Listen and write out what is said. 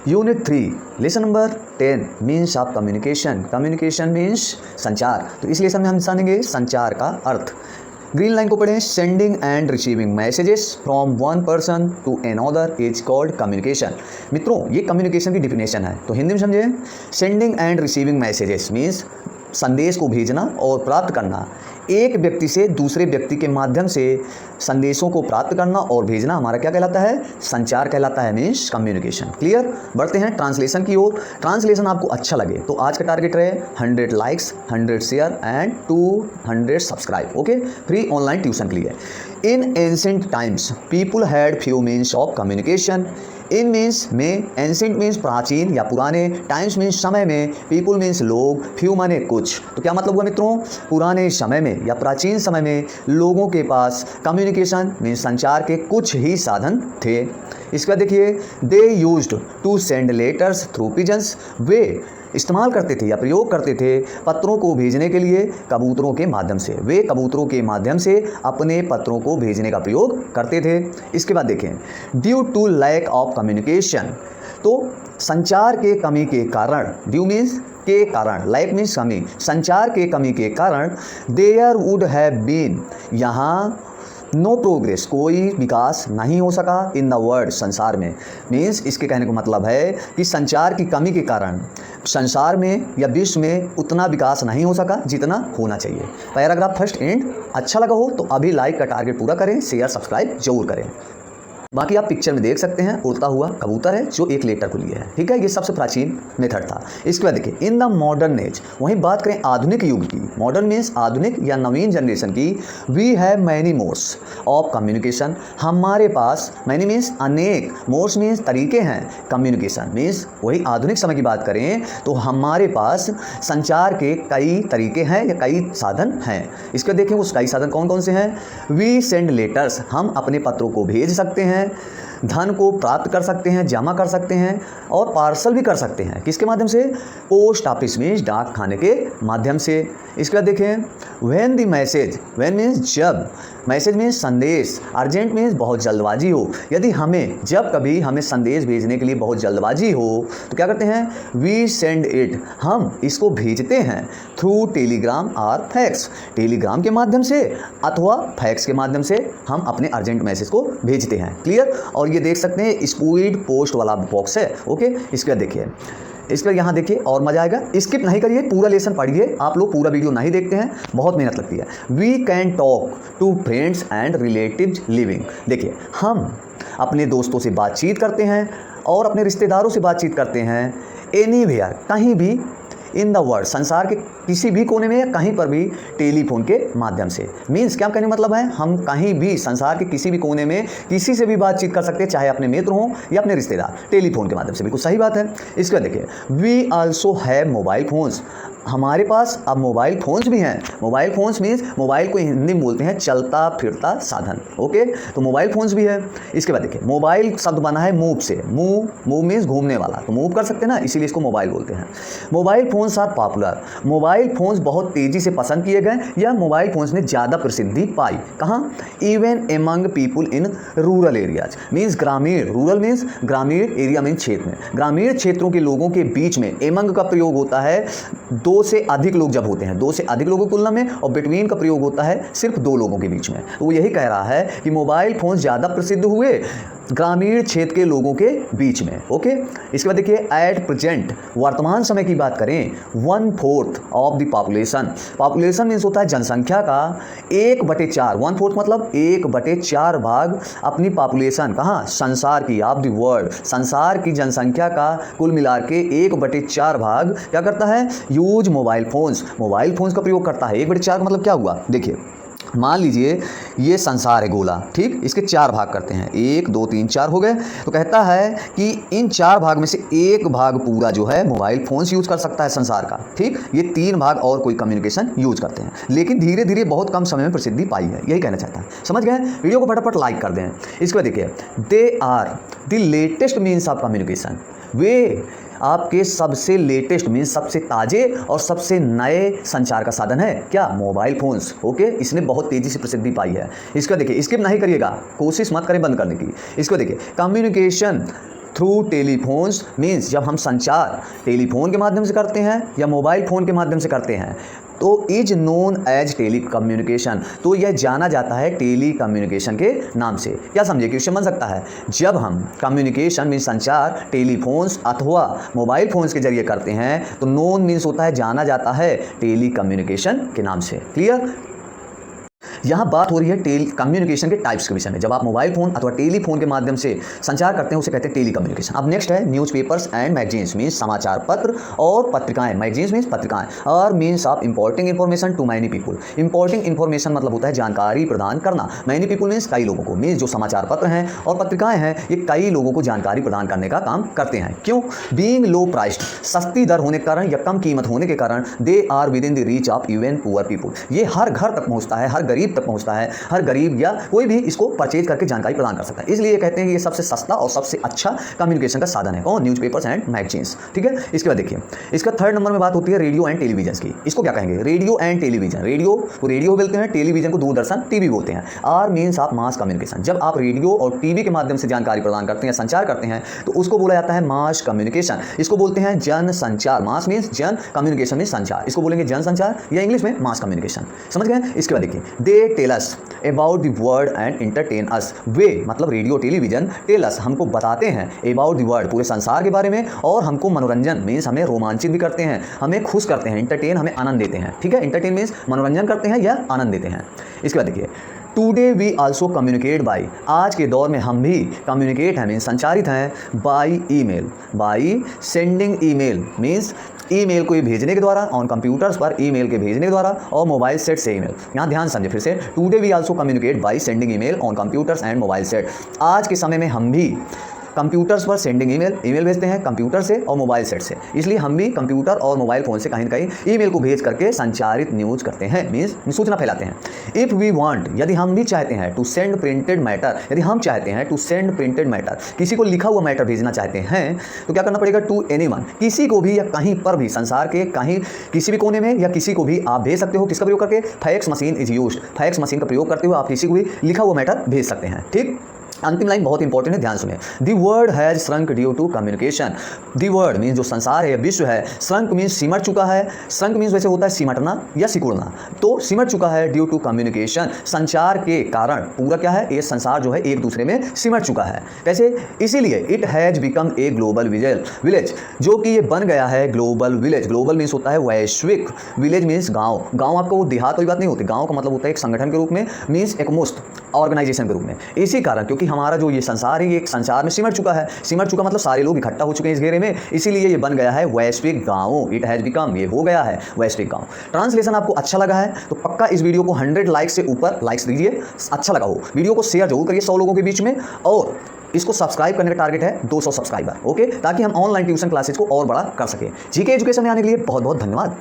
Unit 3 lesson number 10 means of communication. Communication means संचार। तो इस लेसन में हम जानेंगे संचार का अर्थ। ग्रीन लाइन को पढ़ें। Sending and receiving messages from one person to another is called communication. मित्रों, ये कम्युनिकेशन की डिफिनेशन है, तो हिंदी में समझें। Sending and receiving messages means संदेश को भेजना और प्राप्त करना। एक व्यक्ति से दूसरे व्यक्ति के माध्यम से संदेशों को प्राप्त करना और भेजना हमारा क्या कहलाता है? संचार कहलाता है, मीन्स कम्युनिकेशन। क्लियर? बढ़ते हैं ट्रांसलेशन की ओर। ट्रांसलेशन आपको अच्छा लगे तो आज का टारगेट रहे 100 likes, 100 share and 200 subscribe. Okay, free online tuition के लिए। इन ancient times people had few means of communication. In means में, एंशिएंट मीन्स प्राचीन या पुराने, टाइम्स मीन्स समय में, पीपुल मीन्स लोग, फ्यू माने कुछ। तो क्या मतलब हुआ मित्रों? पुराने समय में या प्राचीन समय में लोगों के पास कम्युनिकेशन मीन्स संचार के कुछ ही साधन थे। इसका देखिए, they used to send letters through pigeons. वे इस्तेमाल करते थे या प्रयोग करते थे पत्रों को भेजने के लिए कबूतरों के माध्यम से। वे कबूतरों के माध्यम से अपने पत्रों को भेजने का प्रयोग करते थे। इसके बाद देखें, due to lack of communication. तो संचार के कमी के कारण, ड्यू मीन्स के कारण, लैक मीन्स कमी, संचार के कमी के कारण देयर वुड हैव बीन, यहाँ नो प्रोग्रेस, कोई विकास नहीं हो सका इन द वर्ल्ड, संसार में। मीन्स इसके कहने का मतलब है कि संचार की कमी के कारण संसार में या विश्व में उतना विकास नहीं हो सका जितना होना चाहिए। पैराग्राफ फर्स्ट एंड अच्छा लगा हो तो अभी लाइक का टारगेट पूरा करें, शेयर सब्सक्राइब जरूर करें। बाकी आप पिक्चर में देख सकते हैं उड़ता हुआ कबूतर है जो एक लेटर को लिए है। ठीक है, ये सबसे प्राचीन मेथड था। इसके बाद देखिए, इन द मॉडर्न एज, वहीं बात करें आधुनिक युग की, मॉडर्न मीन्स आधुनिक या नवीन जनरेशन की, we have many modes of communication. हमारे पास, मैनी मीन्स अनेक, मोड्स मीन्स तरीके हैं, कम्युनिकेशन मीन्स वही आधुनिक समय की बात करें तो हमारे पास संचार के कई तरीके हैं या कई साधन हैं। इसके देखें उस कई साधन कौन कौन से हैं। वी सेंड लेटर्स, हम अपने पत्रों को भेज सकते हैं, धन को प्राप्त कर सकते हैं, जमा कर सकते हैं और पार्सल भी कर सकते हैं। किसके माध्यम से? पोस्ट ऑफिस मीन्स डाक खाने के माध्यम से। इसके बाद देखें, when the message, when means जब, मैसेज मीन्स संदेश, अर्जेंट मीन्स बहुत जल्दबाजी हो। यदि हमें, जब कभी हमें संदेश भेजने के लिए बहुत जल्दबाजी हो तो क्या करते हैं? वी सेंड इट, हम इसको भेजते हैं थ्रू टेलीग्राम और फैक्स, टेलीग्राम के माध्यम से अथवा फैक्स के माध्यम से हम अपने अर्जेंट मैसेज को भेजते हैं। क्लियर? और ये देख सकते हैं स्पीड पोस्ट वाला बॉक्स है। ओके, इसके बाद देखिए, इसके बाद यहाँ देखिए और मजा आएगा। स्किप नहीं करिए, पूरा लेसन पढ़िए। आप लोग पूरा वीडियो नहीं देखते हैं, बहुत मेहनत लगती है। We can talk to friends and relatives living. देखिए, हम अपने दोस्तों से बातचीत करते हैं और अपने रिश्तेदारों से बातचीत करते हैं एनीवेयर, कहीं भी, इन द वर्ल्ड, संसार के किसी भी कोने में या कहीं पर भी, टेलीफोन के माध्यम से। मीन्स क्या कहने का मतलब है? हम कहीं भी संसार के किसी भी कोने में किसी से भी बातचीत कर सकते हैं, चाहे अपने मित्र हों या अपने रिश्तेदार, टेलीफोन के माध्यम से। बिल्कुल सही बात है। इसके बाद देखिए, we also have mobile phones, हमारे पास अब मोबाइल फोन्स भी हैं। मोबाइल फोन्स मीन्स, मोबाइल को हिंदी में बोलते हैं चलता फिरता साधन। ओके, तो मोबाइल फोन्स भी है। इसके बाद देखिए, मोबाइल शब्द बना है मूव से, मूव मीन्स घूमने वाला, तो मूव कर सकते हैं ना, इसीलिए इसको मोबाइल बोलते हैं। Mobile phones are popular, mobile phones बहुत तेजी से पसंद किए गए या मोबाइल फोन्स ने ज़्यादा प्रसिद्धि पाई। कहाँ? Even among people in rural areas, means ग्रामीण, रूरल मीन्स ग्रामीण, एरिया मीन्स क्षेत्र में, ग्रामीण क्षेत्रों के लोगों के बीच में एमंग का प्रयोग होता है दो से अधिक लोग जब होते हैं, दो से अधिक लोगों की तुलना में, और बिटवीन का प्रयोग होता है सिर्फ दो लोगों के बीच में। तो वो यही कह रहा है कि मोबाइल फोन ज़्यादा प्रसिद्ध हुए ग्रामीण क्षेत्र के लोगों के बीच में। ओके, इसके बाद देखिए, एट प्रेजेंट, वर्तमान समय की बात करें, 1/4 of the population, population means होता है जनसंख्या का 1/4, 1/4 मतलब 1/4 भाग अपनी पॉपुलेशन, कहाँ? संसार की, ऑफ द वर्ल्ड, संसार की जनसंख्या का कुल मिला के 1/4 भाग क्या करता है? Use mobile phones, mobile phones का प्रयोग करता है। 1/4 का मतलब क्या हुआ? देखिए, मान लीजिए ये संसार है गोला, ठीक, इसके 4 भाग करते हैं, 1 2 3 4 हो गए। तो कहता है कि इन 4 भाग में से 1 भाग पूरा जो है मोबाइल फोन्स यूज कर सकता है संसार का, ठीक। ये 3 भाग और कोई कम्युनिकेशन यूज करते हैं, लेकिन धीरे धीरे बहुत कम समय में प्रसिद्धि पाई है, यही कहना चाहता है। समझ गए? वीडियो को फटाफट लाइक कर दें। इसके बाद देखिए, they are the latest means of communication, वे आपके सबसे लेटेस्ट मीन्स सबसे ताजे और सबसे नए संचार का साधन है, क्या? Mobile phones. ओके, इसने बहुत तेजी से प्रसिद्धि पाई है। इसका देखिए, स्किप नहीं करिएगा, कोशिश मत करें बंद करने की। इसको देखिए, कम्युनिकेशन थ्रू टेलीफोन्स मीन्स जब हम संचार टेलीफोन के माध्यम से करते हैं या मोबाइल फ़ोन के माध्यम से करते हैं तो is known as telecommunication, तो यह जाना जाता है टेली कम्युनिकेशन के नाम से। क्या समझे, क्वेश्चन बन सकता है। जब हम कम्युनिकेशन मीन्स संचार टेलीफोन्स अथवा मोबाइल फोन्स के जरिए करते हैं तो नोन मीन्स होता है जाना जाता है टेली कम्युनिकेशन के नाम से। क्लियर। यहाँ बात हो रही है टेली कम्युनिकेशन के टाइप्स के विषय में। जब आप मोबाइल फोन अथवा टेलीफोन के माध्यम से संचार करते हैं उसे कहते हैं टेली कम्युनिकेशन। अब नेक्स्ट है न्यूज़पेपर्स एंड मैगजीन्स मीन्स समाचार पत्र और पत्रिकाएं। मैगजीन्स मीन्स पत्रिकाएं और means of importing information to many people. Importing information मतलब होता है जानकारी प्रदान करना। मैनी पीपुल मीन्स कई लोगों को। मीन्स जो समाचार पत्र हैं और पत्रिकाएं हैं ये कई लोगों को जानकारी प्रदान करने का काम करते हैं। क्यों? बीइंग लो प्राइस्ड, सस्ती दर होने के कारण या कम कीमत होने के कारण they are within the reach of even poor people. ये हर घर तक पहुँचता है, हर गरीब तक पहुँचता है, हर गरीब या कोई भी इसको परचेज करके जानकारी प्रदान कर सकता है। इसलिए कहते हैं कि ये सबसे सस्ता और सबसे अच्छा कम्युनिकेशन का साधन है। कौन? Newspapers and magazines. ठीक है। इसके बाद देखिए इसका थर्ड नंबर में बात होती है रेडियो एंड टेलीविजन की। इसको क्या कहेंगे? Radio and television. रेडियो को रेडियो बोलते हैं, टेलीविजन को दूरदर्शन टीवी बोलते हैं। Are means of mass communication. जब आप रेडियो और टीवी के माध्यम से जानकारी प्रदान करते हैं, संचार करते हैं तो उसको बोला जाता है मास कम्युनिकेशन। इसको बोलते हैं जन संचार। मास मीन्स जन, कम्युनिकेशन मीन्स संचार। इसको बोलेंगे जन संचार या इंग्लिश में मास कम्युनिकेशन। समझ गए? इसके बाद देखिए they tell us about the world and entertain us. वे मतलब रेडियो टेलीविजन टेल अस हमको बताते हैं अबाउट द वर्ल्ड पूरे संसार के बारे में और हमको मनोरंजन मीन्स हमें रोमांचित भी करते हैं, हमें खुश करते हैं। इंटरटेन हमें आनंद देते हैं। ठीक है। इंटरटेन मीन्स मनोरंजन करते हैं या आनंद देते हैं। इसके बाद देखिए today we also communicate by. आज के दौर में हम भी कम्युनिकेट हैं मीन्स संचारित हैं by email. By sending email means email को भेजने के द्वारा, ऑन कंप्यूटर्स पर ईमेल के भेजने के द्वारा और मोबाइल सेट से ईमेल। यहाँ ध्यान समझे फिर से, today we also communicate by sending email on computers and mobile set. आज के समय में हम भी कंप्यूटर्स पर सेंडिंग ईमेल भेजते हैं कंप्यूटर से और मोबाइल सेट से। इसलिए हम भी कंप्यूटर और मोबाइल फ़ोन से कहीं ना कहीं ईमेल को भेज करके संचारित न्यूज़ करते हैं मीन्स सूचना फैलाते हैं। इफ़ वी वांट, यदि हम भी चाहते हैं टू सेंड प्रिंटेड मैटर, यदि हम चाहते हैं टू सेंड प्रिंटेड मैटर, किसी को लिखा हुआ मैटर भेजना चाहते हैं तो क्या करना पड़ेगा? टू एनीवन, किसी को भी या कहीं पर भी संसार के कहीं किसी भी कोने में या किसी को भी आप भेज सकते हो। किसका प्रयोग करके? Fax machine is used. Fax machine का प्रयोग करते हुए आप किसी को भी लिखा हुआ मैटर भेज सकते हैं। ठीक। अंतिम लाइन बहुत इंपॉर्टेंट है, ध्यान सुनिए। The world has shrunk due to communication. The world means जो संसार है, विश्व है, श्रंक मीन्स सिमट चुका है। श्रंक मीन्स वैसे होता है सिमटना या सिकुड़ना, तो सिमट चुका है ड्यू टू कम्युनिकेशन, संचार के कारण पूरा क्या है, ये संसार जो है एक दूसरे में सिमट चुका है। कैसे? इसीलिए it has become a global village, जो कि ये बन गया है ग्लोबल विलेज। ग्लोबल मीन्स होता है वैश्विक, विलेज मीन्स गाँव। गाँव आपको देहात वाली बात नहीं होती, गाँव का मतलब होता है एक संगठन के रूप में मीन्स एक मुस्त ऑर्गेनाइजेशन के रूप में। इसी कारण क्योंकि हमारा जो ये संसार है ये एक संसार में सिमट चुका है। सिमट चुका मतलब सारे लोग इकट्ठा हो चुके हैं इस घेरे में, इसीलिए ये बन गया है वैश्विक गाँव। इट हैज़ बिकम, ये हो गया है वैश्विक गाँव। ट्रांसलेशन आपको अच्छा लगा है तो पक्का इस वीडियो को 100 लाइक्स से ऊपर लाइक्स दीजिए। अच्छा लगा हो वीडियो को शेयर जरूर करिए 100 लोगों के बीच में, और इसको सब्सक्राइब करने का टारगेट है 200 सब्सक्राइबर। ओके, ताकि हम ऑनलाइन ट्यूशन क्लासेस को और बड़ा कर सकें। जीके एजुकेशन में आने के लिए बहुत बहुत धन्यवाद।